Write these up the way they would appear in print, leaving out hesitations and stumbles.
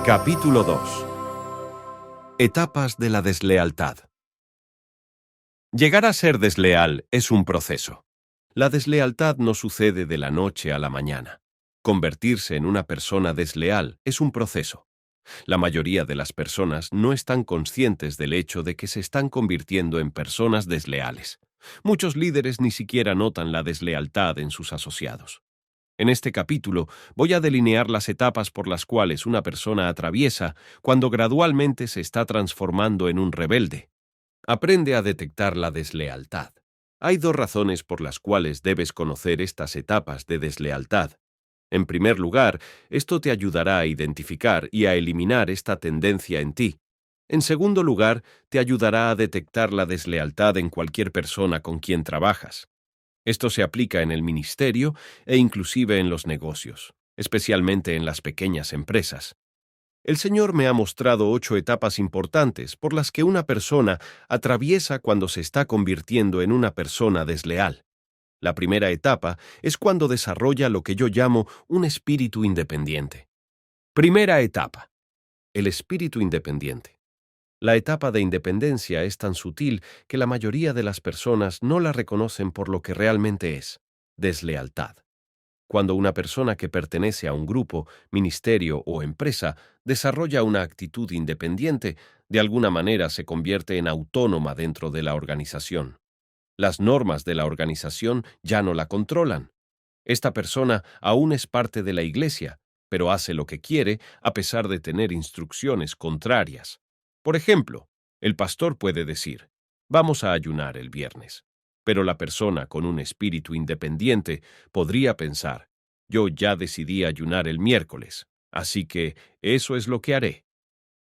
Capítulo 2. Etapas de la deslealtad. Llegar a ser desleal es un proceso. La deslealtad no sucede de la noche a la mañana. Convertirse en una persona desleal es un proceso. La mayoría de las personas no están conscientes del hecho de que se están convirtiendo en personas desleales. Muchos líderes ni siquiera notan la deslealtad en sus asociados. En este capítulo voy a delinear las etapas por las cuales una persona atraviesa cuando gradualmente se está transformando en un rebelde. Aprende a detectar la deslealtad. Hay dos razones por las cuales debes conocer estas etapas de deslealtad. En primer lugar, esto te ayudará a identificar y a eliminar esta tendencia en ti. En segundo lugar, te ayudará a detectar la deslealtad en cualquier persona con quien trabajas. Esto se aplica en el ministerio e inclusive en los negocios, especialmente en las pequeñas empresas. El Señor me ha mostrado 8 etapas importantes por las que una persona atraviesa cuando se está convirtiendo en una persona desleal. La primera etapa es cuando desarrolla lo que yo llamo un espíritu independiente. Primera etapa: el espíritu independiente. La etapa de independencia es tan sutil que la mayoría de las personas no la reconocen por lo que realmente es: deslealtad. Cuando una persona que pertenece a un grupo, ministerio o empresa desarrolla una actitud independiente, de alguna manera se convierte en autónoma dentro de la organización. Las normas de la organización ya no la controlan. Esta persona aún es parte de la iglesia, pero hace lo que quiere a pesar de tener instrucciones contrarias. Por ejemplo, el pastor puede decir: vamos a ayunar el viernes. Pero la persona con un espíritu independiente podría pensar: yo ya decidí ayunar el miércoles, así que eso es lo que haré.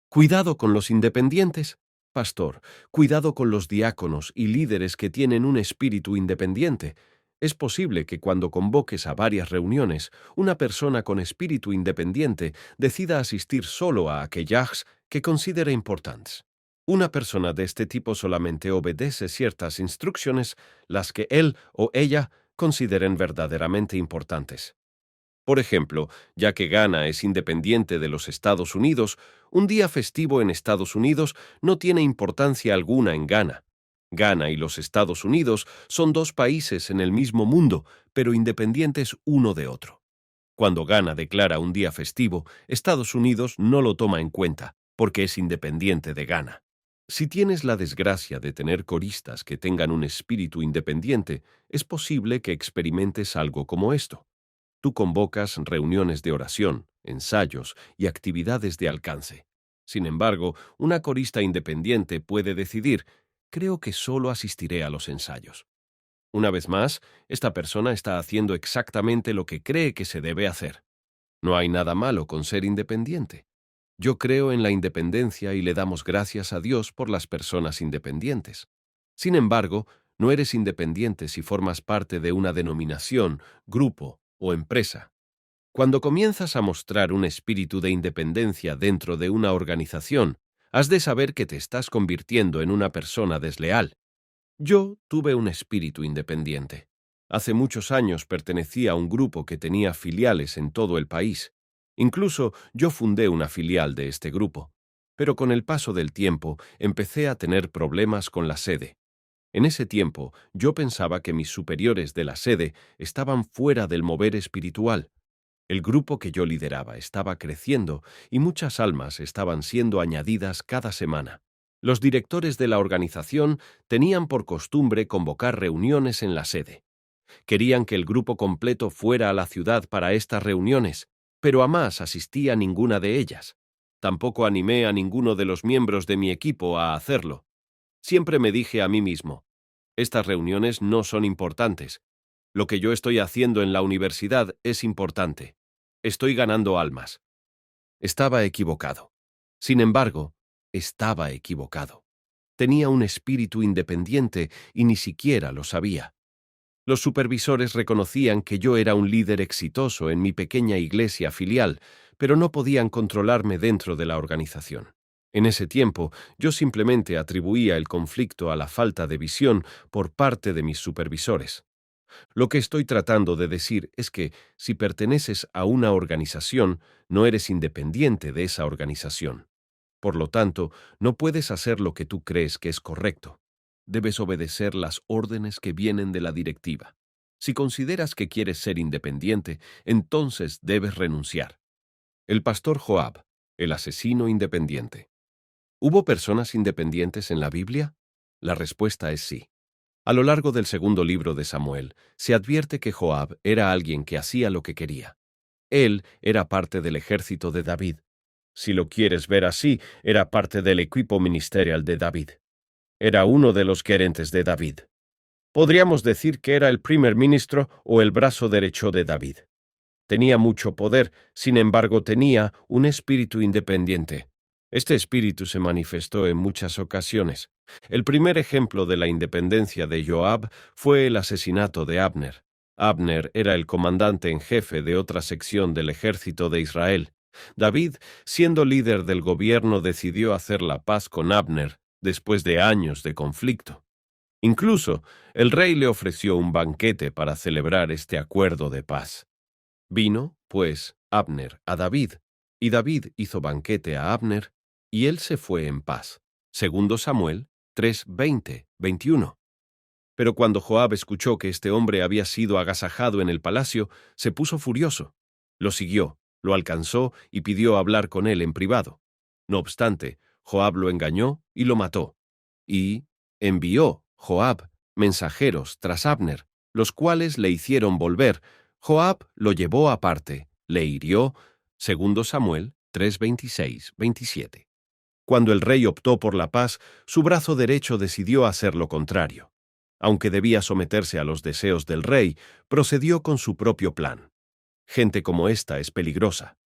Cuidado con los independientes, pastor. Cuidado con los diáconos y líderes que tienen un espíritu independiente. Es posible que cuando convoques a varias reuniones, una persona con espíritu independiente decida asistir solo a aquellas que considere importantes. Una persona de este tipo solamente obedece ciertas instrucciones, las que él o ella consideren verdaderamente importantes. Por ejemplo, ya que Ghana es independiente de los Estados Unidos, un día festivo en Estados Unidos no tiene importancia alguna en Ghana. Ghana y los Estados Unidos son dos países en el mismo mundo, pero independientes uno de otro. Cuando Ghana declara un día festivo, Estados Unidos no lo toma en cuenta, porque es independiente de Ghana. Si tienes la desgracia de tener coristas que tengan un espíritu independiente, es posible que experimentes algo como esto. Tú convocas reuniones de oración, ensayos y actividades de alcance. Sin embargo, una corista independiente puede decidir: creo que solo asistiré a los ensayos. Una vez más, esta persona está haciendo exactamente lo que cree que se debe hacer. No hay nada malo con ser independiente. Yo creo en la independencia y le damos gracias a Dios por las personas independientes. Sin embargo, no eres independiente si formas parte de una denominación, grupo o empresa. Cuando comienzas a mostrar un espíritu de independencia dentro de una organización, has de saber que te estás convirtiendo en una persona desleal. Yo tuve un espíritu independiente. Hace muchos años pertenecía a un grupo que tenía filiales en todo el país. Incluso yo fundé una filial de este grupo. Pero con el paso del tiempo empecé a tener problemas con la sede. En ese tiempo yo pensaba que mis superiores de la sede estaban fuera del mover espiritual. El grupo que yo lideraba estaba creciendo y muchas almas estaban siendo añadidas cada semana. Los directores de la organización tenían por costumbre convocar reuniones en la sede. Querían que el grupo completo fuera a la ciudad para estas reuniones, pero jamás asistí a ninguna de ellas. Tampoco animé a ninguno de los miembros de mi equipo a hacerlo. Siempre me dije a mí mismo: estas reuniones no son importantes. Lo que yo estoy haciendo en la universidad es importante. Estoy ganando almas. Estaba equivocado. Sin embargo, estaba equivocado. Tenía un espíritu independiente y ni siquiera lo sabía. Los supervisores reconocían que yo era un líder exitoso en mi pequeña iglesia filial, pero no podían controlarme dentro de la organización. En ese tiempo, yo simplemente atribuía el conflicto a la falta de visión por parte de mis supervisores. Lo que estoy tratando de decir es que si perteneces a una organización, no eres independiente de esa organización. Por lo tanto, no puedes hacer lo que tú crees que es correcto. Debes obedecer las órdenes que vienen de la directiva. Si consideras que quieres ser independiente, entonces debes renunciar. El pastor Joab, el asesino independiente. ¿Hubo personas independientes en la Biblia? La respuesta es sí. A lo largo del segundo libro de Samuel, se advierte que Joab era alguien que hacía lo que quería. Él era parte del ejército de David. Si lo quieres ver así, era parte del equipo ministerial de David. Era uno de los gerentes de David. Podríamos decir que era el primer ministro o el brazo derecho de David. Tenía mucho poder, sin embargo tenía un espíritu independiente. Este espíritu se manifestó en muchas ocasiones. El primer ejemplo de la independencia de Joab fue el asesinato de Abner. Abner era el comandante en jefe de otra sección del ejército de Israel. David, siendo líder del gobierno, decidió hacer la paz con Abner después de años de conflicto. Incluso, el rey le ofreció un banquete para celebrar este acuerdo de paz. Vino, pues, Abner a David, y David hizo banquete a Abner, y él se fue en paz. Segundo Samuel 3:20-21. Pero cuando Joab escuchó que este hombre había sido agasajado en el palacio, se puso furioso. Lo siguió, lo alcanzó y pidió hablar con él en privado. No obstante, Joab lo engañó y lo mató. Y envió Joab mensajeros tras Abner, los cuales le hicieron volver. Joab lo llevó aparte, le hirió. Segundo Samuel 3:26-27. Cuando el rey optó por la paz, su brazo derecho decidió hacer lo contrario. Aunque debía someterse a los deseos del rey, procedió con su propio plan. Gente como esta es peligrosa.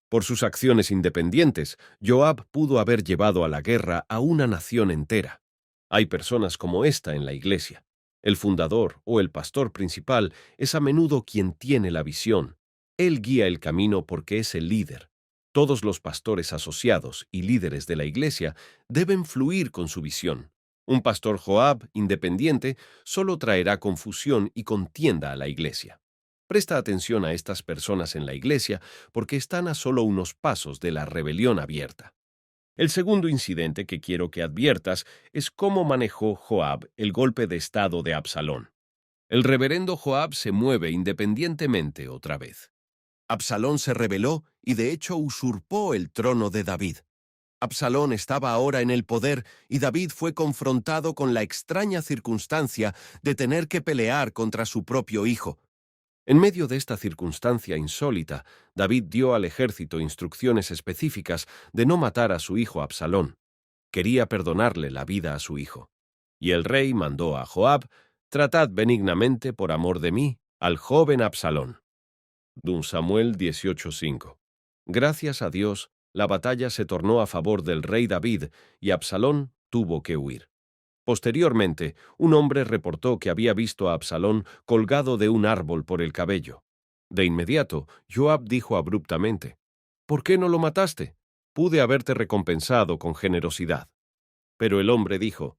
Por sus acciones independientes, Joab pudo haber llevado a la guerra a una nación entera. Hay personas como esta en la iglesia. El fundador o el pastor principal es a menudo quien tiene la visión. Él guía el camino porque es el líder. Todos los pastores asociados y líderes de la iglesia deben fluir con su visión. Un pastor Joab independiente solo traerá confusión y contienda a la iglesia. Presta atención a estas personas en la iglesia porque están a solo unos pasos de la rebelión abierta. El segundo incidente que quiero que adviertas es cómo manejó Joab el golpe de estado de Absalón. El reverendo Joab se mueve independientemente otra vez. Absalón se rebeló y de hecho usurpó el trono de David. Absalón estaba ahora en el poder y David fue confrontado con la extraña circunstancia de tener que pelear contra su propio hijo. En medio de esta circunstancia insólita, David dio al ejército instrucciones específicas de no matar a su hijo Absalón. Quería perdonarle la vida a su hijo. Y el rey mandó a Joab: «Tratad benignamente, por amor de mí, al joven Absalón». 2 Samuel 18:5. Gracias a Dios, la batalla se tornó a favor del rey David y Absalón tuvo que huir. Posteriormente, un hombre reportó que había visto a Absalón colgado de un árbol por el cabello. De inmediato, Joab dijo abruptamente: «¿Por qué no lo mataste? Pude haberte recompensado con generosidad». Pero el hombre dijo: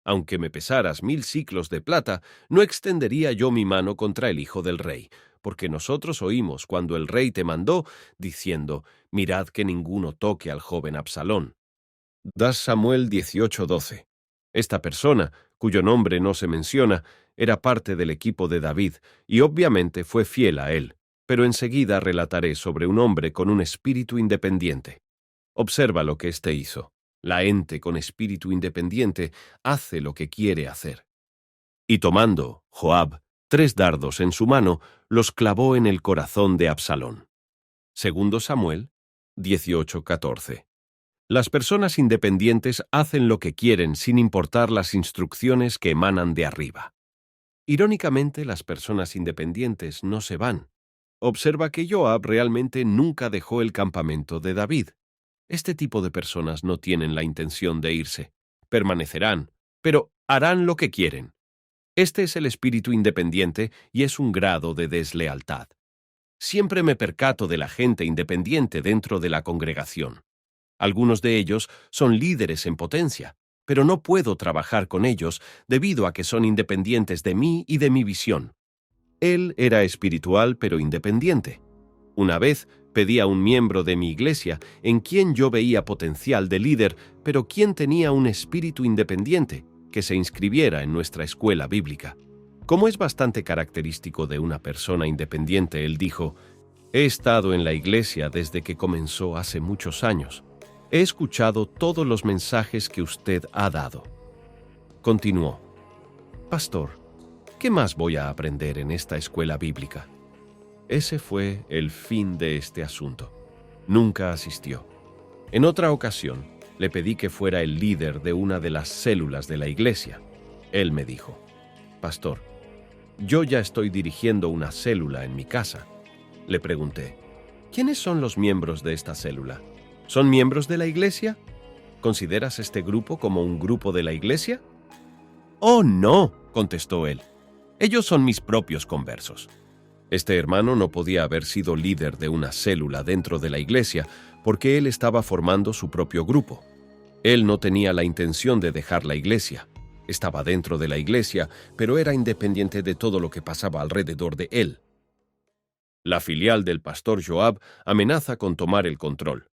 «Aunque me pesaras 1000 siclos de plata, no extendería yo mi mano contra el hijo del rey, porque nosotros oímos cuando el rey te mandó, diciendo: mirad que ninguno toque al joven Absalón». 2 Samuel 18:12. Esta persona, cuyo nombre no se menciona, era parte del equipo de David y obviamente fue fiel a él, pero enseguida relataré sobre un hombre con un espíritu independiente. Observa lo que éste hizo. La ente con espíritu independiente hace lo que quiere hacer. Y tomando Joab 3 dardos en su mano, los clavó en el corazón de Absalón. Segundo Samuel 18:14. Las personas independientes hacen lo que quieren sin importar las instrucciones que emanan de arriba. Irónicamente, las personas independientes no se van. Observa que Joab realmente nunca dejó el campamento de David. Este tipo de personas no tienen la intención de irse. Permanecerán, pero harán lo que quieren. Este es el espíritu independiente y es un grado de deslealtad. Siempre me percato de la gente independiente dentro de la congregación. Algunos de ellos son líderes en potencia, pero no puedo trabajar con ellos debido a que son independientes de mí y de mi visión. Él era espiritual pero independiente. Una vez pedí a un miembro de mi iglesia en quien yo veía potencial de líder, pero quien tenía un espíritu independiente, que se inscribiera en nuestra escuela bíblica. Como es bastante característico de una persona independiente, él dijo: «He estado en la iglesia desde que comenzó hace muchos años. He escuchado todos los mensajes que usted ha dado». Continuó: «Pastor, ¿qué más voy a aprender en esta escuela bíblica?». Ese fue el fin de este asunto. Nunca asistió. En otra ocasión, le pedí que fuera el líder de una de las células de la iglesia. Él me dijo: «Pastor, yo ya estoy dirigiendo una célula en mi casa». Le pregunté: «¿Quiénes son los miembros de esta célula? ¿Son miembros de la iglesia? ¿Consideras este grupo como un grupo de la iglesia?». «Oh, no», contestó él. «Ellos son mis propios conversos». Este hermano no podía haber sido líder de una célula dentro de la iglesia porque él estaba formando su propio grupo. Él no tenía la intención de dejar la iglesia. Estaba dentro de la iglesia, pero era independiente de todo lo que pasaba alrededor de él. La filial del pastor Joab amenaza con tomar el control.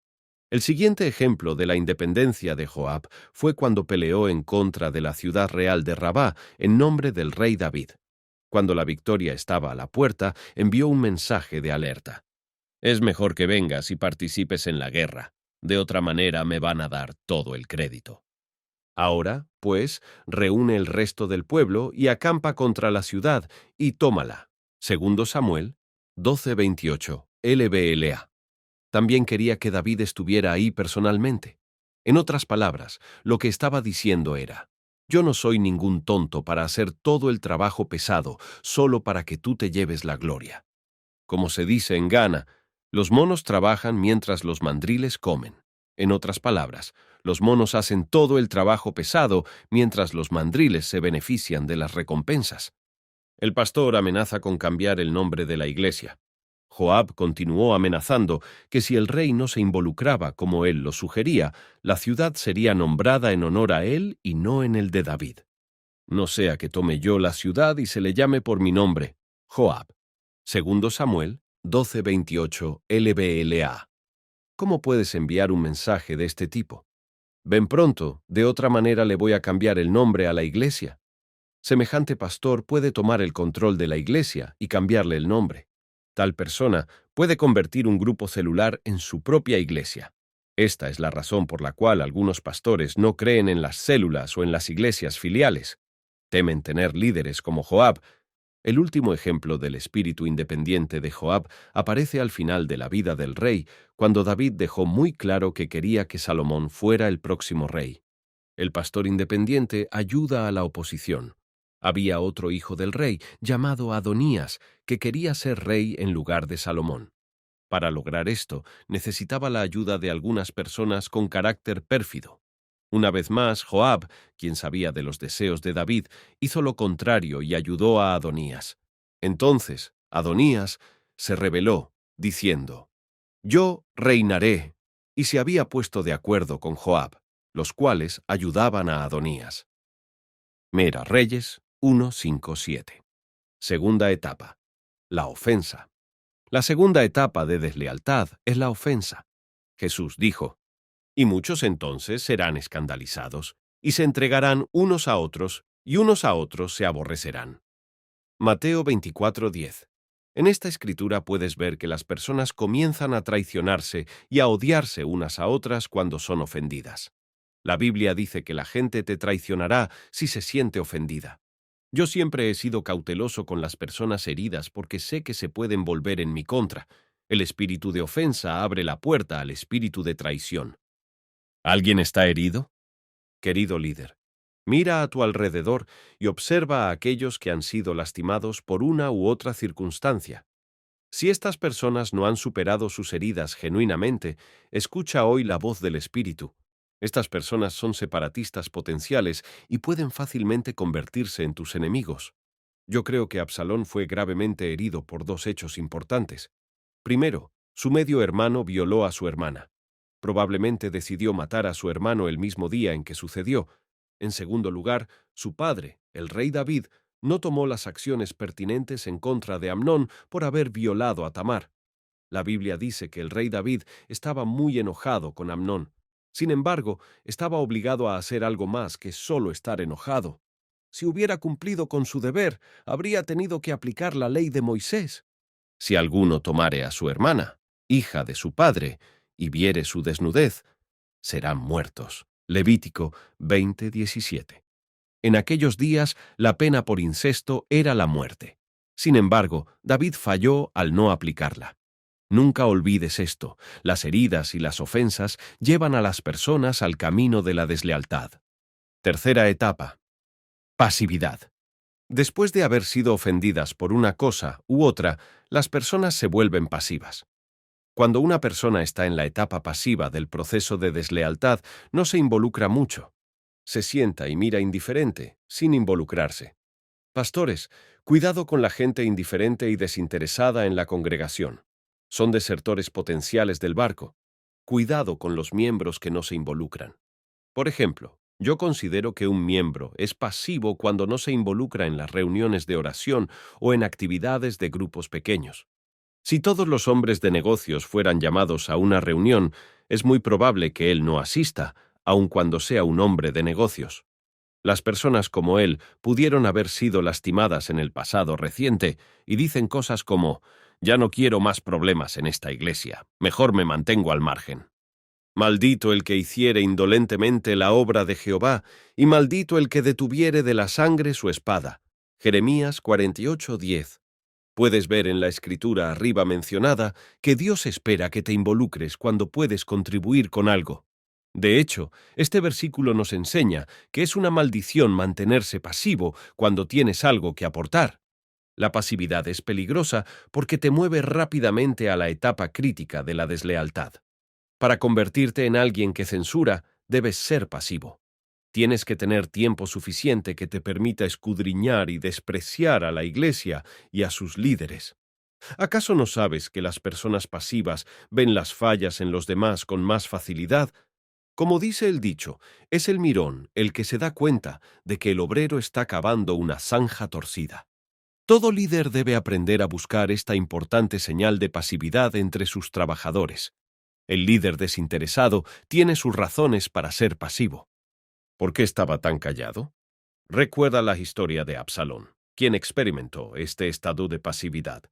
El siguiente ejemplo de la independencia de Joab fue cuando peleó en contra de la ciudad real de Rabá en nombre del rey David. Cuando la victoria estaba a la puerta, envió un mensaje de alerta: «Es mejor que vengas y participes en la guerra. De otra manera me van a dar todo el crédito». Ahora, pues, reúne el resto del pueblo y acampa contra la ciudad y tómala. Segundo Samuel 12:28, LBLA. También quería que David estuviera ahí personalmente. En otras palabras, lo que estaba diciendo era: «Yo no soy ningún tonto para hacer todo el trabajo pesado solo para que tú te lleves la gloria». Como se dice en Ghana, los monos trabajan mientras los mandriles comen. En otras palabras, los monos hacen todo el trabajo pesado mientras los mandriles se benefician de las recompensas. El pastor amenaza con cambiar el nombre de la iglesia. Joab continuó amenazando que si el rey no se involucraba como él lo sugería, la ciudad sería nombrada en honor a él y no en el de David. «No sea que tome yo la ciudad y se le llame por mi nombre, Joab». Segundo Samuel 12:28, LBLA. ¿Cómo puedes enviar un mensaje de este tipo? «Ven pronto, de otra manera le voy a cambiar el nombre a la iglesia». Semejante pastor puede tomar el control de la iglesia y cambiarle el nombre. Tal persona puede convertir un grupo celular en su propia iglesia. Esta es la razón por la cual algunos pastores no creen en las células o en las iglesias filiales. Temen tener líderes como Joab. El último ejemplo del espíritu independiente de Joab aparece al final de la vida del rey, cuando David dejó muy claro que quería que Salomón fuera el próximo rey. El pastor independiente ayuda a la oposición. Había otro hijo del rey, llamado Adonías, que quería ser rey en lugar de Salomón. Para lograr esto, necesitaba la ayuda de algunas personas con carácter pérfido. Una vez más, Joab, quien sabía de los deseos de David, hizo lo contrario y ayudó a Adonías. Entonces, Adonías se rebeló, diciendo: «Yo reinaré», y se había puesto de acuerdo con Joab, los cuales ayudaban a Adonías. Mira Reyes 1:5-7. Segunda etapa: la ofensa. La segunda etapa de deslealtad es la ofensa. Jesús dijo: «Y muchos entonces serán escandalizados, y se entregarán unos a otros, y unos a otros se aborrecerán». Mateo 24:10. En esta escritura puedes ver que las personas comienzan a traicionarse y a odiarse unas a otras cuando son ofendidas. La Biblia dice que la gente te traicionará si se siente ofendida. Yo siempre he sido cauteloso con las personas heridas porque sé que se pueden volver en mi contra. El espíritu de ofensa abre la puerta al espíritu de traición. ¿Alguien está herido? Querido líder, mira a tu alrededor y observa a aquellos que han sido lastimados por una u otra circunstancia. Si estas personas no han superado sus heridas genuinamente, escucha hoy la voz del Espíritu. Estas personas son separatistas potenciales y pueden fácilmente convertirse en tus enemigos. Yo creo que Absalón fue gravemente herido por dos hechos importantes. Primero, su medio hermano violó a su hermana. Probablemente decidió matar a su hermano el mismo día en que sucedió. En segundo lugar, su padre, el rey David, no tomó las acciones pertinentes en contra de Amnón por haber violado a Tamar. La Biblia dice que el rey David estaba muy enojado con Amnón. Sin embargo, estaba obligado a hacer algo más que solo estar enojado. Si hubiera cumplido con su deber, habría tenido que aplicar la ley de Moisés. Si alguno tomare a su hermana, hija de su padre, y viere su desnudez, serán muertos. Levítico 20:17. En aquellos días, la pena por incesto era la muerte. Sin embargo, David falló al no aplicarla. Nunca olvides esto: las heridas y las ofensas llevan a las personas al camino de la deslealtad. Tercera etapa: pasividad. Después de haber sido ofendidas por una cosa u otra, las personas se vuelven pasivas. Cuando una persona está en la etapa pasiva del proceso de deslealtad, no se involucra mucho. Se sienta y mira indiferente, sin involucrarse. Pastores, cuidado con la gente indiferente y desinteresada en la congregación. Son desertores potenciales del barco. Cuidado con los miembros que no se involucran. Por ejemplo, yo considero que un miembro es pasivo cuando no se involucra en las reuniones de oración o en actividades de grupos pequeños. Si todos los hombres de negocios fueran llamados a una reunión, es muy probable que él no asista, aun cuando sea un hombre de negocios. Las personas como él pudieron haber sido lastimadas en el pasado reciente y dicen cosas como: «Ya no quiero más problemas en esta iglesia, mejor me mantengo al margen». Maldito el que hiciere indolentemente la obra de Jehová, y maldito el que detuviere de la sangre su espada. Jeremías 48:10. Puedes ver en la escritura arriba mencionada que Dios espera que te involucres cuando puedes contribuir con algo. De hecho, este versículo nos enseña que es una maldición mantenerse pasivo cuando tienes algo que aportar. La pasividad es peligrosa porque te mueve rápidamente a la etapa crítica de la deslealtad. Para convertirte en alguien que censura, debes ser pasivo. Tienes que tener tiempo suficiente que te permita escudriñar y despreciar a la iglesia y a sus líderes. ¿Acaso no sabes que las personas pasivas ven las fallas en los demás con más facilidad? Como dice el dicho, es el mirón el que se da cuenta de que el obrero está cavando una zanja torcida. Todo líder debe aprender a buscar esta importante señal de pasividad entre sus trabajadores. El líder desinteresado tiene sus razones para ser pasivo. ¿Por qué estaba tan callado? Recuerda la historia de Absalón, quien experimentó este estado de pasividad.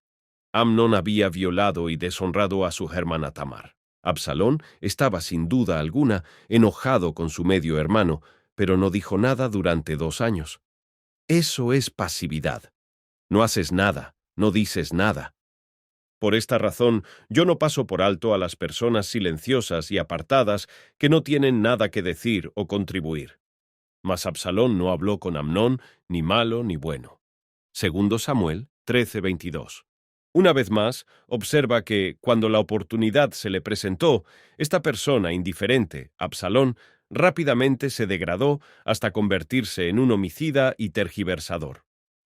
Amnón había violado y deshonrado a su hermana Tamar. Absalón estaba sin duda alguna enojado con su medio hermano, pero no dijo nada durante 2 años. Eso es pasividad. No haces nada, no dices nada. Por esta razón, yo no paso por alto a las personas silenciosas y apartadas que no tienen nada que decir o contribuir. Mas Absalón no habló con Amnón, ni malo ni bueno. Segundo Samuel 13:22. Una vez más, observa que, cuando la oportunidad se le presentó, esta persona indiferente, Absalón, rápidamente se degradó hasta convertirse en un homicida y tergiversador.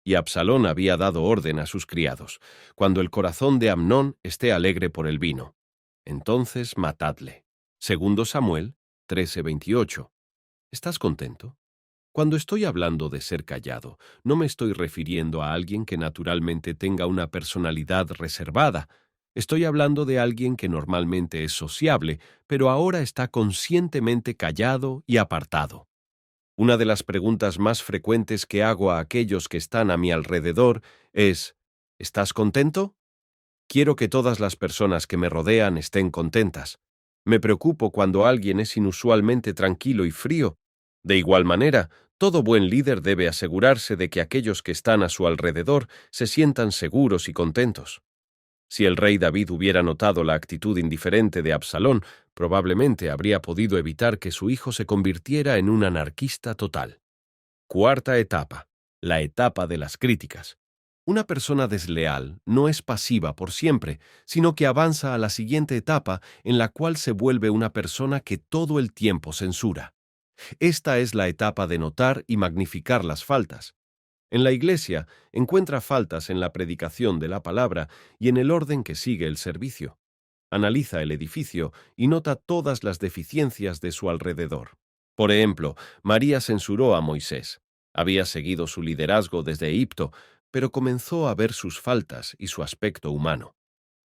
Y Absalón había dado orden a sus criados: cuando el corazón de Amnón esté alegre por el vino, entonces matadle. Segundo Samuel 13:28. ¿Estás contento? Cuando estoy hablando de ser callado, no me estoy refiriendo a alguien que naturalmente tenga una personalidad reservada. Estoy hablando de alguien que normalmente es sociable, pero ahora está conscientemente callado y apartado. Una de las preguntas más frecuentes que hago a aquellos que están a mi alrededor es: ¿estás contento? Quiero que todas las personas que me rodean estén contentas. Me preocupo cuando alguien es inusualmente tranquilo y frío. De igual manera, todo buen líder debe asegurarse de que aquellos que están a su alrededor se sientan seguros y contentos. Si el rey David hubiera notado la actitud indiferente de Absalón, probablemente habría podido evitar que su hijo se convirtiera en un anarquista total. Cuarta etapa: la etapa de las críticas. Una persona desleal no es pasiva por siempre, sino que avanza a la siguiente etapa, en la cual se vuelve una persona que todo el tiempo censura. Esta es la etapa de notar y magnificar las faltas. En la iglesia, encuentra faltas en la predicación de la palabra y en el orden que sigue el servicio. Analiza el edificio y nota todas las deficiencias de su alrededor. Por ejemplo, María censuró a Moisés. Había seguido su liderazgo desde Egipto, pero comenzó a ver sus faltas y su aspecto humano.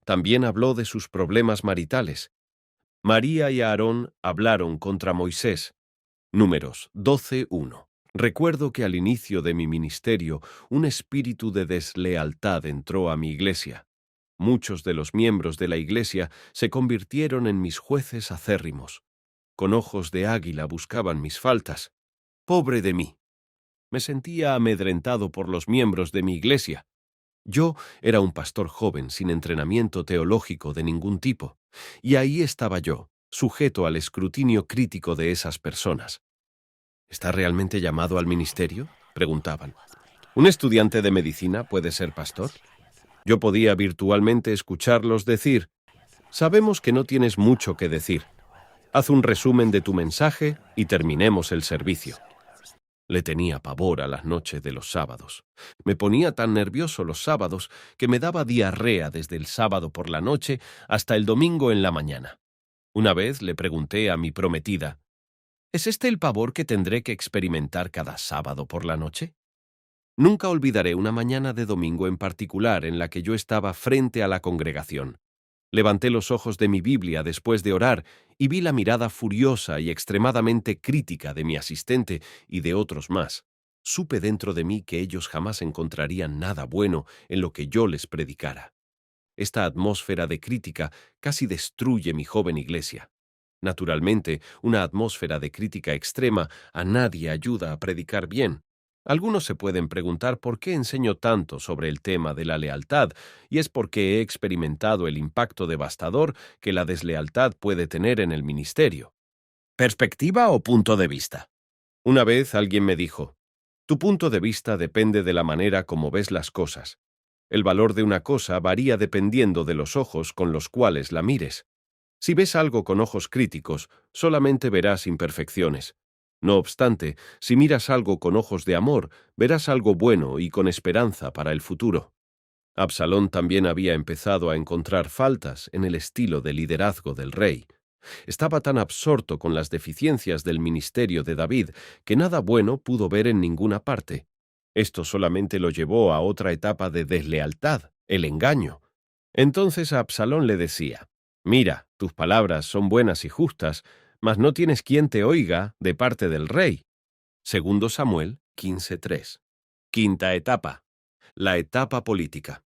También habló de sus problemas maritales. María y Aarón hablaron contra Moisés. Números 12:1. Recuerdo que al inicio de mi ministerio, un espíritu de deslealtad entró a mi iglesia. Muchos de los miembros de la iglesia se convirtieron en mis jueces acérrimos. Con ojos de águila buscaban mis faltas. ¡Pobre de mí! Me sentía amedrentado por los miembros de mi iglesia. Yo era un pastor joven sin entrenamiento teológico de ningún tipo, y ahí estaba yo, sujeto al escrutinio crítico de esas personas. ¿Está realmente llamado al ministerio?, preguntaban. ¿Un estudiante de medicina puede ser pastor? Yo podía virtualmente escucharlos decir: sabemos que no tienes mucho que decir. Haz un resumen de tu mensaje y terminemos el servicio. Le tenía pavor a las noches de los sábados. Me ponía tan nervioso los sábados que me daba diarrea desde el sábado por la noche hasta el domingo en la mañana. Una vez le pregunté a mi prometida: ¿es este el pavor que tendré que experimentar cada sábado por la noche? Nunca olvidaré una mañana de domingo en particular en la que yo estaba frente a la congregación. Levanté los ojos de mi Biblia después de orar y vi la mirada furiosa y extremadamente crítica de mi asistente y de otros más. Supe dentro de mí que ellos jamás encontrarían nada bueno en lo que yo les predicara. Esta atmósfera de crítica casi destruye mi joven iglesia. Naturalmente, una atmósfera de crítica extrema a nadie ayuda a predicar bien. Algunos se pueden preguntar por qué enseño tanto sobre el tema de la lealtad, y es porque he experimentado el impacto devastador que la deslealtad puede tener en el ministerio. ¿Perspectiva o punto de vista? Una vez alguien me dijo: tu punto de vista depende de la manera como ves las cosas. El valor de una cosa varía dependiendo de los ojos con los cuales la mires. Si ves algo con ojos críticos, solamente verás imperfecciones. No obstante, si miras algo con ojos de amor, verás algo bueno y con esperanza para el futuro. Absalón también había empezado a encontrar faltas en el estilo de liderazgo del rey. Estaba tan absorto con las deficiencias del ministerio de David que nada bueno pudo ver en ninguna parte. Esto solamente lo llevó a otra etapa de deslealtad, el engaño. Entonces a Absalón le decía: mira, tus palabras son buenas y justas, mas no tienes quien te oiga de parte del rey. Segundo Samuel 15:3. Quinta etapa: la etapa política.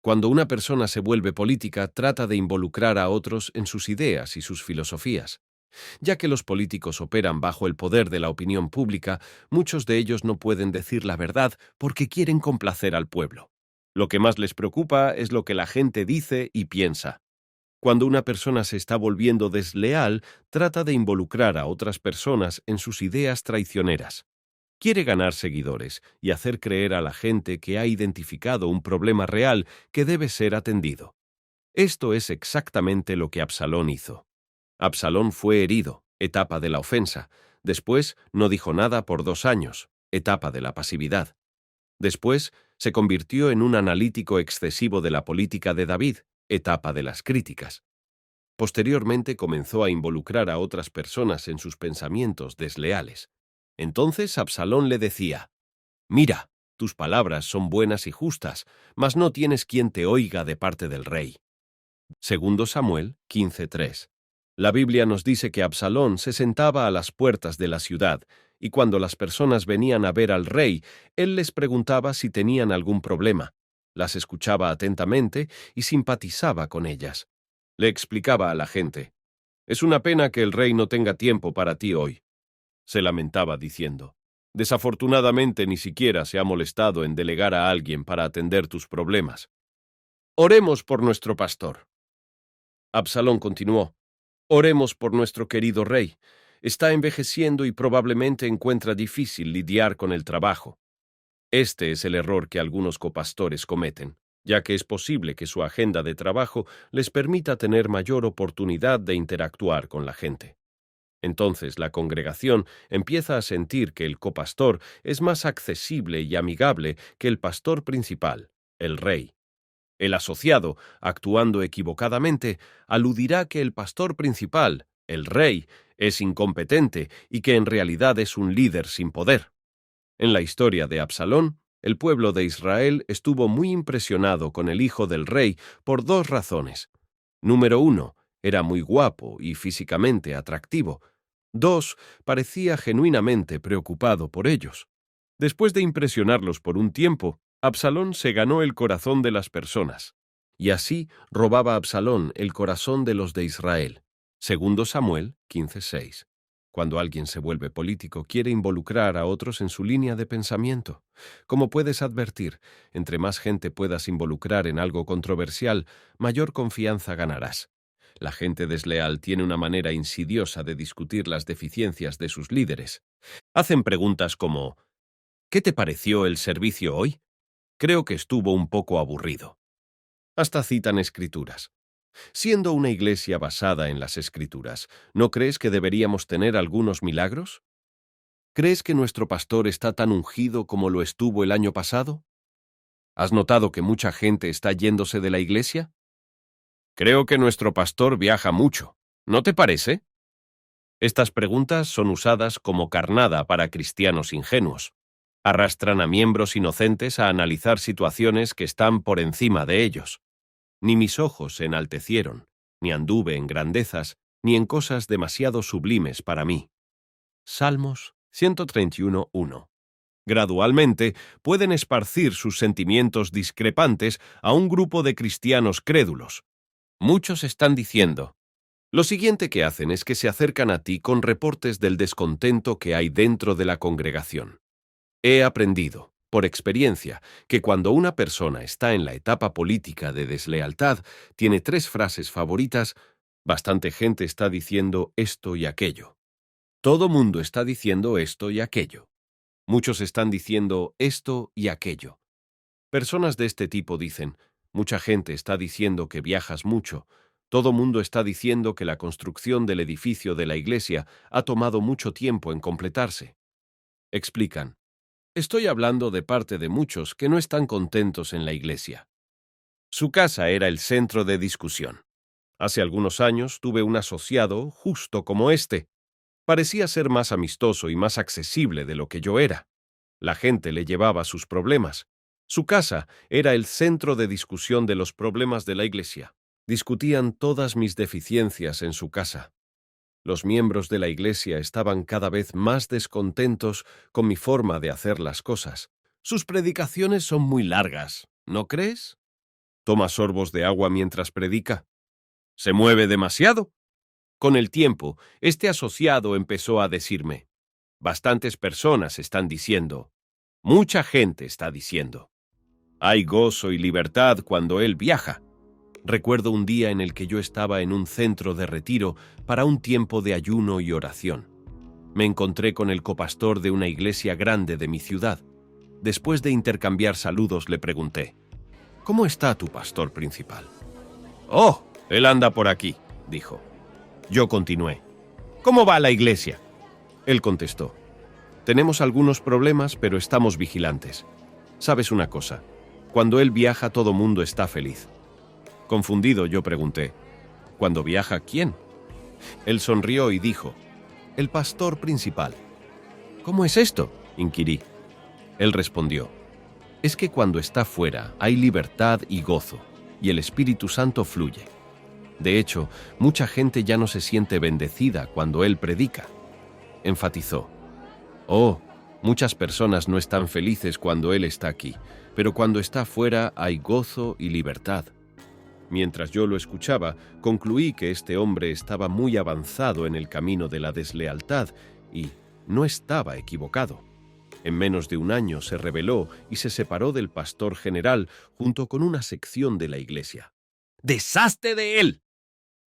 Cuando una persona se vuelve política, trata de involucrar a otros en sus ideas y sus filosofías. Ya que los políticos operan bajo el poder de la opinión pública, muchos de ellos no pueden decir la verdad porque quieren complacer al pueblo. Lo que más les preocupa es lo que la gente dice y piensa. Cuando una persona se está volviendo desleal, trata de involucrar a otras personas en sus ideas traicioneras. Quiere ganar seguidores y hacer creer a la gente que ha identificado un problema real que debe ser atendido. Esto es exactamente lo que Absalón hizo. Absalón fue herido, etapa de la ofensa. Después no dijo nada por 2 años, etapa de la pasividad. Después se convirtió en un analítico excesivo de la política de David, etapa de las críticas. Posteriormente comenzó a involucrar a otras personas en sus pensamientos desleales. Entonces Absalón le decía: mira, tus palabras son buenas y justas, mas no tienes quien te oiga de parte del rey. Segundo Samuel 15:3. La Biblia nos dice que Absalón se sentaba a las puertas de la ciudad, y cuando las personas venían a ver al rey, él les preguntaba si tenían algún problema. Las escuchaba atentamente y simpatizaba con ellas. Le explicaba a la gente: es una pena que el rey no tenga tiempo para ti hoy. Se lamentaba diciendo: desafortunadamente ni siquiera se ha molestado en delegar a alguien para atender tus problemas. Oremos por nuestro pastor. Absalón continuó: oremos por nuestro querido rey. Está envejeciendo y probablemente encuentra difícil lidiar con el trabajo. Este es el error que algunos copastores cometen, ya que es posible que su agenda de trabajo les permita tener mayor oportunidad de interactuar con la gente. Entonces la congregación empieza a sentir que el copastor es más accesible y amigable que el pastor principal, el rey. El asociado, actuando equivocadamente, aludirá que el pastor principal, el rey, es incompetente y que en realidad es un líder sin poder. En la historia de Absalón, el pueblo de Israel estuvo muy impresionado con el hijo del rey por dos razones. Número 1, era muy guapo y físicamente atractivo. 2, parecía genuinamente preocupado por ellos. Después de impresionarlos por un tiempo, Absalón se ganó el corazón de las personas. Y así robaba Absalón el corazón de los de Israel. Segundo Samuel 15:6. Cuando alguien se vuelve político, quiere involucrar a otros en su línea de pensamiento. Como puedes advertir, entre más gente puedas involucrar en algo controversial, mayor confianza ganarás. La gente desleal tiene una manera insidiosa de discutir las deficiencias de sus líderes. Hacen preguntas como: ¿qué te pareció el servicio hoy? Creo que estuvo un poco aburrido. Hasta citan escrituras. Siendo una iglesia basada en las escrituras, ¿no crees que deberíamos tener algunos milagros? ¿Crees que nuestro pastor está tan ungido como lo estuvo el año pasado? ¿Has notado que mucha gente está yéndose de la iglesia? Creo que nuestro pastor viaja mucho. ¿No te parece? Estas preguntas son usadas como carnada para cristianos ingenuos. Arrastran a miembros inocentes a analizar situaciones que están por encima de ellos. Ni mis ojos se enaltecieron, ni anduve en grandezas, ni en cosas demasiado sublimes para mí. Salmos 131:1. Gradualmente pueden esparcir sus sentimientos discrepantes a un grupo de cristianos crédulos. Muchos están diciendo: lo siguiente que hacen es que se acercan a ti con reportes del descontento que hay dentro de la congregación. He aprendido, por experiencia, que cuando una persona está en la etapa política de deslealtad, tiene 3 frases favoritas: bastante gente está diciendo esto y aquello. Todo mundo está diciendo esto y aquello. Muchos están diciendo esto y aquello. Personas de este tipo dicen: mucha gente está diciendo que viajas mucho. Todo mundo está diciendo que la construcción del edificio de la iglesia ha tomado mucho tiempo en completarse. Explican: estoy hablando de parte de muchos que no están contentos en la iglesia. Su casa era el centro de discusión. Hace algunos años tuve un asociado justo como este. Parecía ser más amistoso y más accesible de lo que yo era. La gente le llevaba sus problemas. Su casa era el centro de discusión de los problemas de la iglesia. Discutían todas mis deficiencias en su casa. Los miembros de la iglesia estaban cada vez más descontentos con mi forma de hacer las cosas. Sus predicaciones son muy largas, ¿no crees? Toma sorbos de agua mientras predica. ¿Se mueve demasiado? Con el tiempo, este asociado empezó a decirme: bastantes personas están diciendo, mucha gente está diciendo, hay gozo y libertad cuando él viaja. Recuerdo un día en el que yo estaba en un centro de retiro para un tiempo de ayuno y oración. Me encontré con el copastor de una iglesia grande de mi ciudad. Después de intercambiar saludos, le pregunté: ¿cómo está tu pastor principal? Oh, él anda por aquí, dijo. Yo continué: ¿cómo va la iglesia? Él contestó: tenemos algunos problemas, pero estamos vigilantes. ¿Sabes una cosa? Cuando él viaja, todo mundo está feliz. Confundido, yo pregunté: ¿cuando viaja quién? Él sonrió y dijo: el pastor principal. ¿Cómo es esto?, inquirí. Él respondió: es que cuando está fuera hay libertad y gozo, y el Espíritu Santo fluye. De hecho, mucha gente ya no se siente bendecida cuando él predica. Enfatizó: oh, muchas personas no están felices cuando él está aquí, pero cuando está fuera hay gozo y libertad. Mientras yo lo escuchaba, concluí que este hombre estaba muy avanzado en el camino de la deslealtad y no estaba equivocado. En menos de un año se rebeló y se separó del pastor general junto con una sección de la iglesia. ¡Deshazte de él!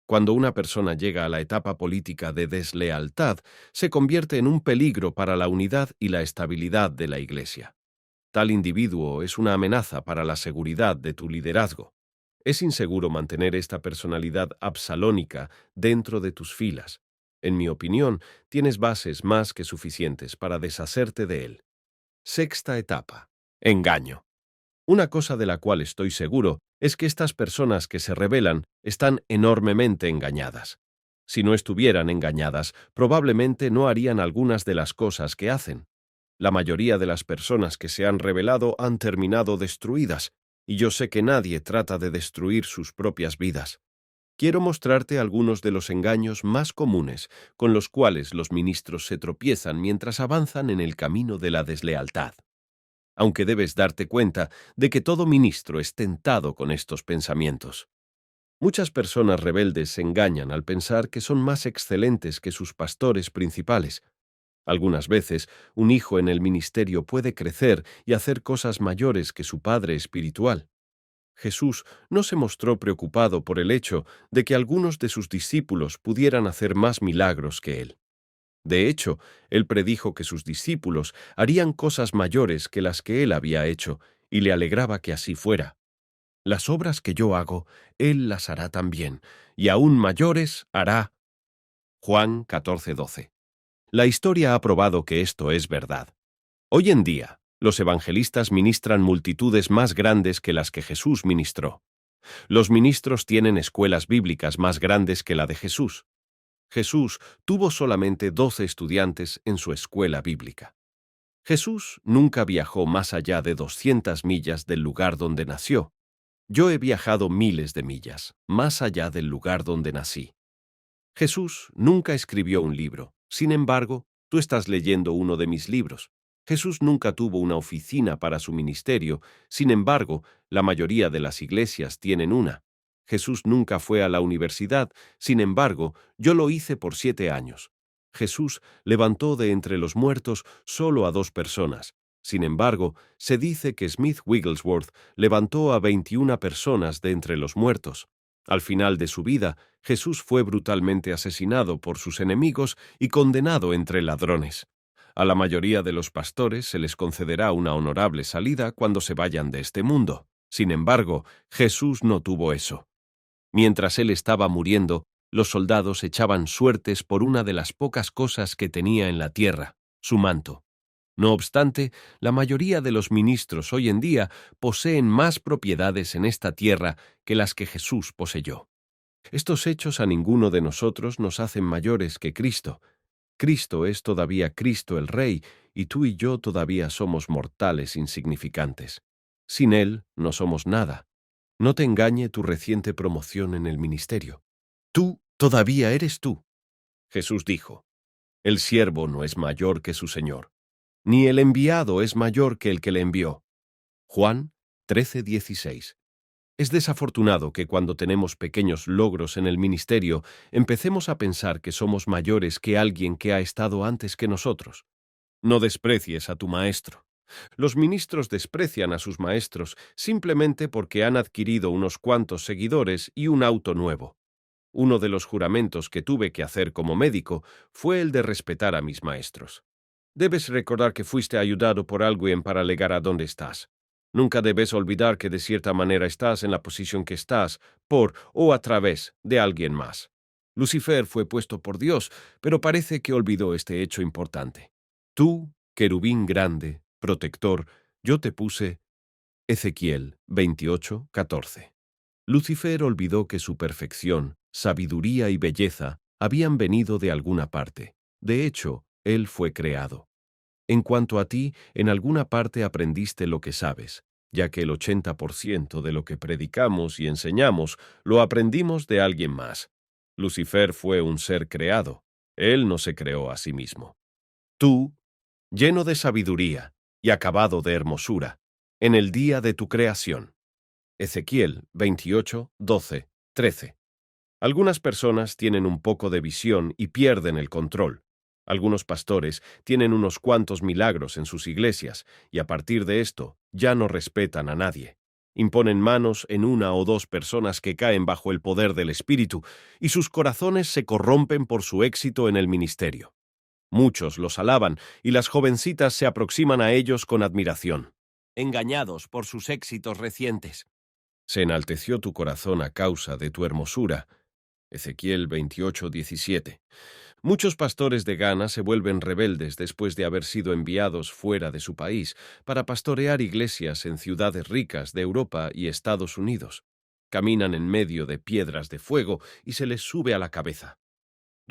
Cuando una persona llega a la etapa política de deslealtad, se convierte en un peligro para la unidad y la estabilidad de la iglesia. Tal individuo es una amenaza para la seguridad de tu liderazgo. Es inseguro mantener esta personalidad absalónica dentro de tus filas. En mi opinión, tienes bases más que suficientes para deshacerte de él. Sexta etapa: engaño. Una cosa de la cual estoy seguro es que estas personas que se rebelan están enormemente engañadas. Si no estuvieran engañadas, probablemente no harían algunas de las cosas que hacen. La mayoría de las personas que se han rebelado han terminado destruidas, y yo sé que nadie trata de destruir sus propias vidas. Quiero mostrarte algunos de los engaños más comunes con los cuales los ministros se tropiezan mientras avanzan en el camino de la deslealtad. Aunque debes darte cuenta de que todo ministro es tentado con estos pensamientos. Muchas personas rebeldes se engañan al pensar que son más excelentes que sus pastores principales. Algunas veces, un hijo en el ministerio puede crecer y hacer cosas mayores que su padre espiritual. Jesús no se mostró preocupado por el hecho de que algunos de sus discípulos pudieran hacer más milagros que él. De hecho, él predijo que sus discípulos harían cosas mayores que las que él había hecho, y le alegraba que así fuera. Las obras que yo hago, él las hará también, y aún mayores hará. Juan 14:12. La historia ha probado que esto es verdad. Hoy en día, los evangelistas ministran multitudes más grandes que las que Jesús ministró. Los ministros tienen escuelas bíblicas más grandes que la de Jesús. Jesús tuvo solamente 12 estudiantes en su escuela bíblica. Jesús nunca viajó más allá de 200 millas del lugar donde nació. Yo he viajado miles de millas, más allá del lugar donde nací. Jesús nunca escribió un libro. Sin embargo, tú estás leyendo uno de mis libros. Jesús nunca tuvo una oficina para su ministerio. Sin embargo, la mayoría de las iglesias tienen una. Jesús nunca fue a la universidad. Sin embargo, yo lo hice por 7 años. Jesús levantó de entre los muertos solo a 2 personas. Sin embargo, se dice que Smith Wigglesworth levantó a 21 personas de entre los muertos. Al final de su vida, Jesús fue brutalmente asesinado por sus enemigos y condenado entre ladrones. A la mayoría de los pastores se les concederá una honorable salida cuando se vayan de este mundo. Sin embargo, Jesús no tuvo eso. Mientras él estaba muriendo, los soldados echaban suertes por una de las pocas cosas que tenía en la tierra, su manto. No obstante, la mayoría de los ministros hoy en día poseen más propiedades en esta tierra que las que Jesús poseyó. Estos hechos a ninguno de nosotros nos hacen mayores que Cristo. Cristo es todavía Cristo el Rey, y tú y yo todavía somos mortales insignificantes. Sin Él no somos nada. No te engañe tu reciente promoción en el ministerio. Tú todavía eres tú. Jesús dijo, el siervo no es mayor que su Señor, ni el enviado es mayor que el que le envió. Juan 13:16. Es desafortunado que cuando tenemos pequeños logros en el ministerio, empecemos a pensar que somos mayores que alguien que ha estado antes que nosotros. No desprecies a tu maestro. Los ministros desprecian a sus maestros simplemente porque han adquirido unos cuantos seguidores y un auto nuevo. Uno de los juramentos que tuve que hacer como médico fue el de respetar a mis maestros. Debes recordar que fuiste ayudado por alguien para llegar a donde estás. Nunca debes olvidar que de cierta manera estás en la posición que estás por o a través de alguien más. Lucifer fue puesto por Dios, pero parece que olvidó este hecho importante. Tú, querubín grande, protector, yo te puse. Ezequiel 28:14. Lucifer olvidó que su perfección, sabiduría y belleza habían venido de alguna parte. De hecho, él fue creado. En cuanto a ti, en alguna parte aprendiste lo que sabes, ya que el 80% de lo que predicamos y enseñamos lo aprendimos de alguien más. Lucifer fue un ser creado. Él no se creó a sí mismo. Tú, lleno de sabiduría y acabado de hermosura, en el día de tu creación. Ezequiel 28:12-13. Algunas personas tienen un poco de visión y pierden el control. Algunos pastores tienen unos cuantos milagros en sus iglesias y a partir de esto ya no respetan a nadie. Imponen manos en 1 o 2 personas que caen bajo el poder del Espíritu y sus corazones se corrompen por su éxito en el ministerio. Muchos los alaban y las jovencitas se aproximan a ellos con admiración, engañados por sus éxitos recientes. Se enalteció tu corazón a causa de tu hermosura. Ezequiel 28:17. Muchos pastores de Ghana se vuelven rebeldes después de haber sido enviados fuera de su país para pastorear iglesias en ciudades ricas de Europa y Estados Unidos. Caminan en medio de piedras de fuego y se les sube a la cabeza.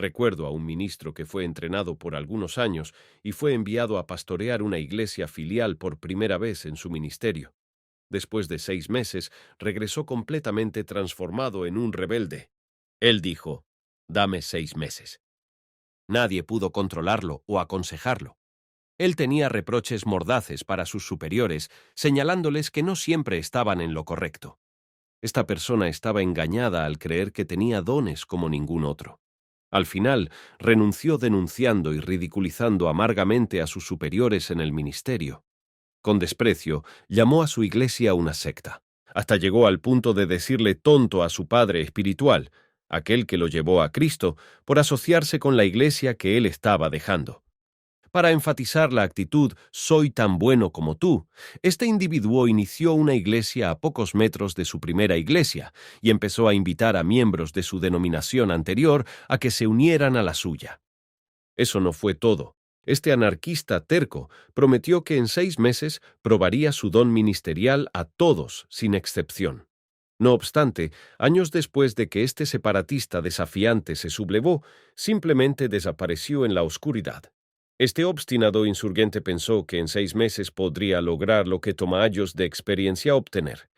Recuerdo a un ministro que fue entrenado por algunos años y fue enviado a pastorear una iglesia filial por primera vez en su ministerio. Después de 6 meses, regresó completamente transformado en un rebelde. Él dijo: «Dame 6 meses». Nadie pudo controlarlo o aconsejarlo. Él tenía reproches mordaces para sus superiores, señalándoles que no siempre estaban en lo correcto. Esta persona estaba engañada al creer que tenía dones como ningún otro. Al final, renunció denunciando y ridiculizando amargamente a sus superiores en el ministerio. Con desprecio, llamó a su iglesia una secta. Hasta llegó al punto de decirle tonto a su padre espiritual, aquel que lo llevó a Cristo, por asociarse con la iglesia que él estaba dejando. Para enfatizar la actitud «soy tan bueno como tú», este individuo inició una iglesia a pocos metros de su primera iglesia y empezó a invitar a miembros de su denominación anterior a que se unieran a la suya. Eso no fue todo. Este anarquista terco prometió que en 6 meses probaría su don ministerial a todos, sin excepción. No obstante, años después de que este separatista desafiante se sublevó, simplemente desapareció en la oscuridad. Este obstinado insurgente pensó que en 6 meses podría lograr lo que toma años de experiencia obtener.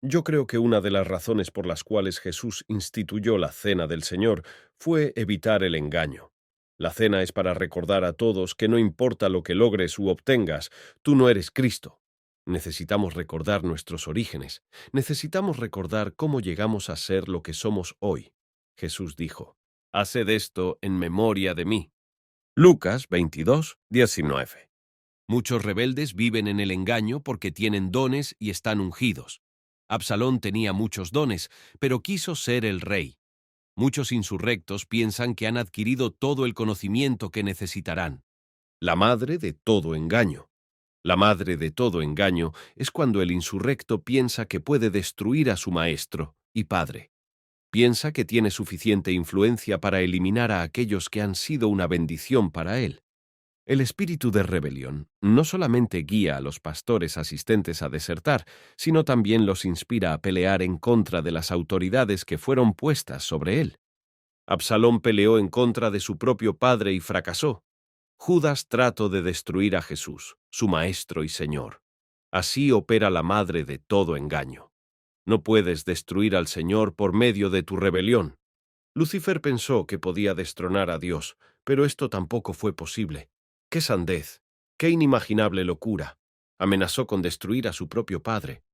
Yo creo que una de las razones por las cuales Jesús instituyó la Cena del Señor fue evitar el engaño. La cena es para recordar a todos que no importa lo que logres u obtengas, tú no eres Cristo. Necesitamos recordar nuestros orígenes. Necesitamos recordar cómo llegamos a ser lo que somos hoy. Jesús dijo: «Haced esto en memoria de mí». Lucas 22:19. Muchos rebeldes viven en el engaño porque tienen dones y están ungidos. Absalón tenía muchos dones, pero quiso ser el rey. Muchos insurrectos piensan que han adquirido todo el conocimiento que necesitarán. La madre de todo engaño. La madre de todo engaño es cuando el insurrecto piensa que puede destruir a su maestro y padre. Piensa que tiene suficiente influencia para eliminar a aquellos que han sido una bendición para él. El espíritu de rebelión no solamente guía a los pastores asistentes a desertar, sino también los inspira a pelear en contra de las autoridades que fueron puestas sobre él. Absalón peleó en contra de su propio padre y fracasó. Judas trató de destruir a Jesús, su maestro y señor. Así opera la madre de todo engaño. No puedes destruir al Señor por medio de tu rebelión. Lucifer pensó que podía destronar a Dios, pero esto tampoco fue posible. ¡Qué sandez! ¡Qué inimaginable locura! Amenazó con destruir a su propio padre.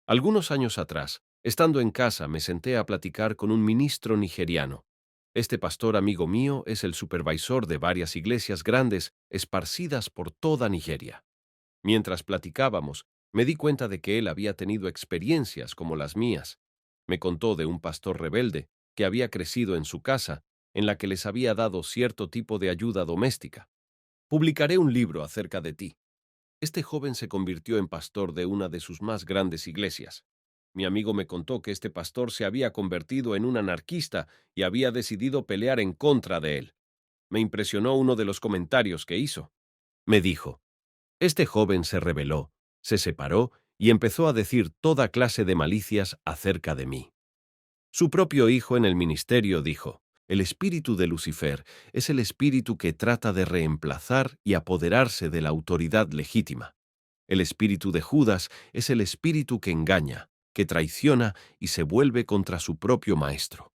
Algunos años atrás, estando en casa, me senté a platicar con un ministro nigeriano. Este pastor amigo mío es el supervisor de varias iglesias grandes esparcidas por toda Nigeria. Mientras platicábamos, me di cuenta de que él había tenido experiencias como las mías. Me contó de un pastor rebelde que había crecido en su casa, en la que les había dado cierto tipo de ayuda doméstica. Publicaré un libro acerca de ti. Este joven se convirtió en pastor de una de sus más grandes iglesias. Mi amigo me contó que este pastor se había convertido en un anarquista y había decidido pelear en contra de él. Me impresionó uno de los comentarios que hizo. Me dijo: «Este joven se rebeló, se separó y empezó a decir toda clase de malicias acerca de mí». Su propio hijo en el ministerio dijo: «El espíritu de Lucifer es el espíritu que trata de reemplazar y apoderarse de la autoridad legítima. El espíritu de Judas es el espíritu que engaña, que traiciona y se vuelve contra su propio maestro».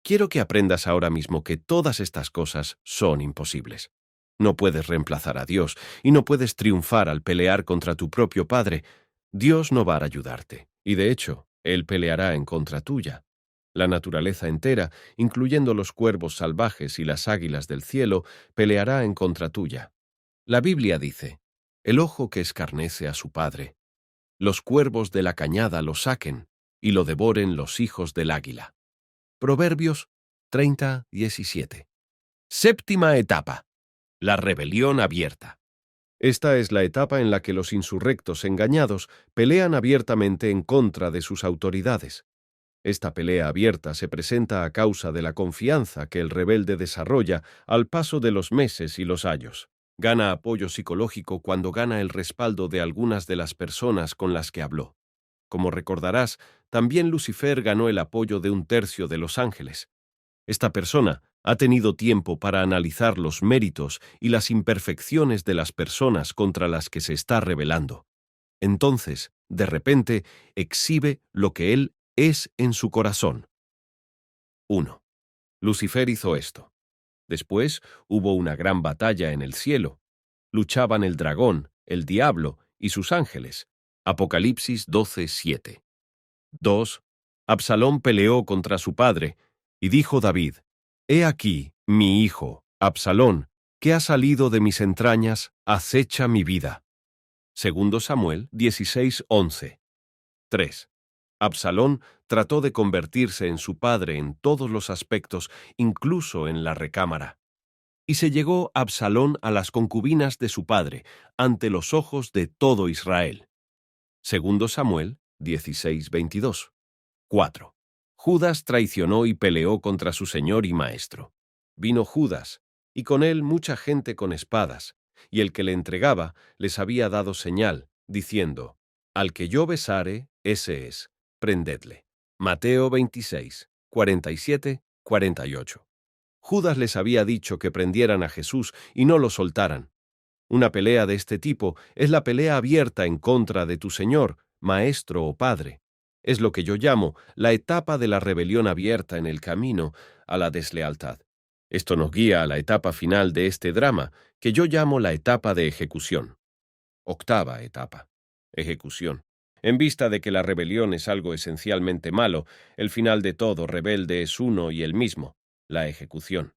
Quiero que aprendas ahora mismo que todas estas cosas son imposibles. No puedes reemplazar a Dios y no puedes triunfar al pelear contra tu propio padre. Dios no va a ayudarte, y de hecho, Él peleará en contra tuya. La naturaleza entera, incluyendo los cuervos salvajes y las águilas del cielo, peleará en contra tuya. La Biblia dice: «El ojo que escarnece a su padre, los cuervos de la cañada lo saquen y lo devoren los hijos del águila». Proverbios 30:17. Séptima etapa: la rebelión abierta. Esta es la etapa en la que los insurrectos engañados pelean abiertamente en contra de sus autoridades. Esta pelea abierta se presenta a causa de la confianza que el rebelde desarrolla al paso de los meses y los años. Gana apoyo psicológico cuando gana el respaldo de algunas de las personas con las que habló. Como recordarás, también Lucifer ganó el apoyo de 1/3 de los ángeles. Esta persona Ha tenido tiempo para analizar los méritos y las imperfecciones de las personas contra las que se está rebelando. Entonces, de repente, exhibe lo que él es en su corazón. 1. Lucifer hizo esto. Después hubo una gran batalla en el cielo. Luchaban el dragón, el diablo y sus ángeles. Apocalipsis 12:7. 2. Absalón peleó contra su padre, y dijo David: He aquí, mi hijo, Absalón, que ha salido de mis entrañas, acecha mi vida. Segundo Samuel 16:11. 3. Absalón trató de convertirse en su padre en todos los aspectos, incluso en la recámara. Y se llegó Absalón a las concubinas de su padre, ante los ojos de todo Israel. Segundo Samuel 16:22. 4. Judas traicionó y peleó contra su señor y maestro. Vino Judas, y con él mucha gente con espadas, y el que le entregaba les había dado señal, diciendo: Al que yo besare, ese es, prendedle. Mateo 26, 47, 48. Judas les había dicho que prendieran a Jesús y no lo soltaran. Una pelea de este tipo es la pelea abierta en contra de tu Señor, Maestro o Padre. Es lo que yo llamo la etapa de la rebelión abierta en el camino a la deslealtad. Esto nos guía a la etapa final de este drama, que yo llamo la etapa de ejecución. Octava etapa. Ejecución. En vista de que la rebelión es algo esencialmente malo, el final de todo rebelde es uno y el mismo, la ejecución.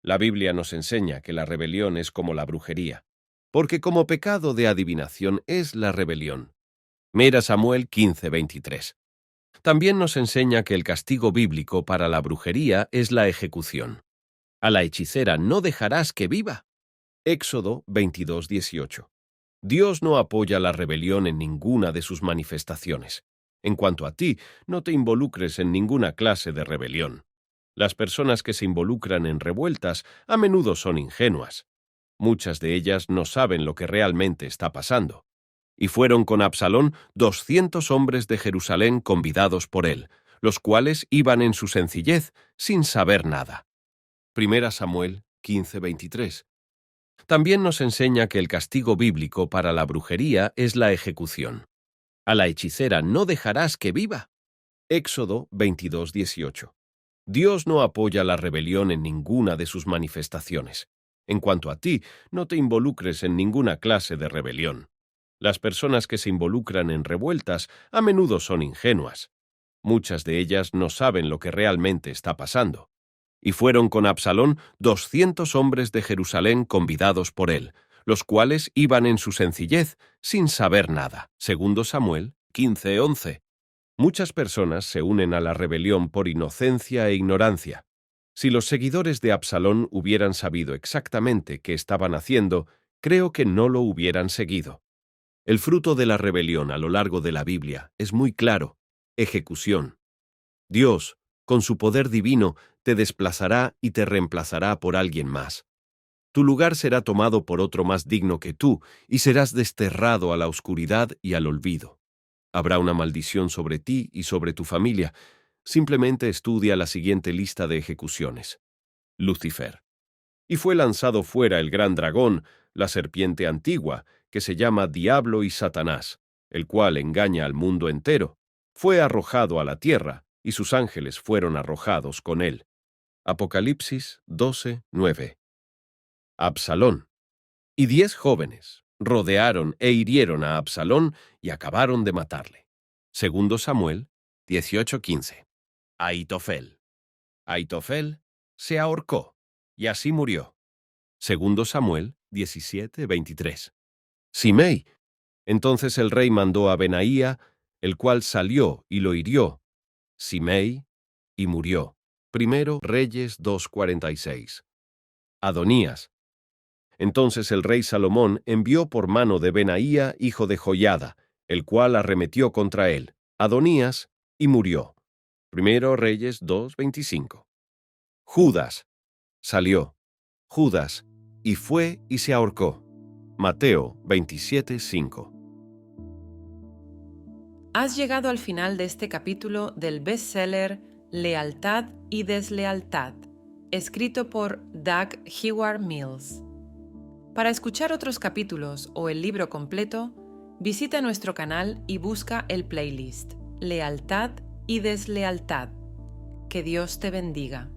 La Biblia nos enseña que la rebelión es como la brujería, porque como pecado de adivinación es la rebelión. Mira Samuel 15:23. También nos enseña que el castigo bíblico para la brujería es la ejecución. A la hechicera no dejarás que viva. Éxodo 22:18. Dios no apoya la rebelión en ninguna de sus manifestaciones. En cuanto a ti, no te involucres en ninguna clase de rebelión. Las personas que se involucran en revueltas a menudo son ingenuas. Muchas de ellas no saben lo que realmente está pasando. Y fueron con Absalón 200 hombres de Jerusalén convidados por él, los cuales iban en su sencillez, sin saber nada. Primera Samuel 15:23. También nos enseña que el castigo bíblico para la brujería es la ejecución. A la hechicera no dejarás que viva. Éxodo 22:18. Dios no apoya la rebelión en ninguna de sus manifestaciones. En cuanto a ti, no te involucres en ninguna clase de rebelión. Las personas que se involucran en revueltas a menudo son ingenuas. Muchas de ellas no saben lo que realmente está pasando. Y fueron con Absalón 200 hombres de Jerusalén convidados por él, los cuales iban en su sencillez, sin saber nada. Segundo Samuel 15:11. Muchas personas se unen a la rebelión por inocencia e ignorancia. Si los seguidores de Absalón hubieran sabido exactamente qué estaban haciendo, creo que no lo hubieran seguido. El fruto de la rebelión a lo largo de la Biblia es muy claro: ejecución. Dios, con su poder divino, te desplazará y te reemplazará por alguien más. Tu lugar será tomado por otro más digno que tú, y serás desterrado a la oscuridad y al olvido. Habrá una maldición sobre ti y sobre tu familia. Simplemente estudia la siguiente lista de ejecuciones. Lucifer. Y fue lanzado fuera el gran dragón, la serpiente antigua, que se llama Diablo y Satanás, el cual engaña al mundo entero. Fue arrojado a la tierra, y sus ángeles fueron arrojados con él. Apocalipsis 12:9. Absalón. Y 10 jóvenes rodearon e hirieron a Absalón y acabaron de matarle. Segundo Samuel 18:15. Ahitofel. Ahitofel se ahorcó y así murió. Segundo Samuel 17:23. Simei. Entonces el rey mandó a Benaía, el cual salió y lo hirió. Simei y murió. Primero Reyes 2:46. Adonías. Entonces el rey Salomón envió por mano de Benaía, hijo de Joiada, el cual arremetió contra él, Adonías, y murió. Primero Reyes 2:25. Judas. Salió. Judas, y fue y se ahorcó. Mateo 27:5. Has llegado al final de este capítulo del bestseller Lealtad y Deslealtad. escrito por Doug Heward Mills. Para escuchar otros capítulos o el libro completo, visita nuestro canal y busca el playlist Lealtad y Deslealtad. Que Dios te bendiga.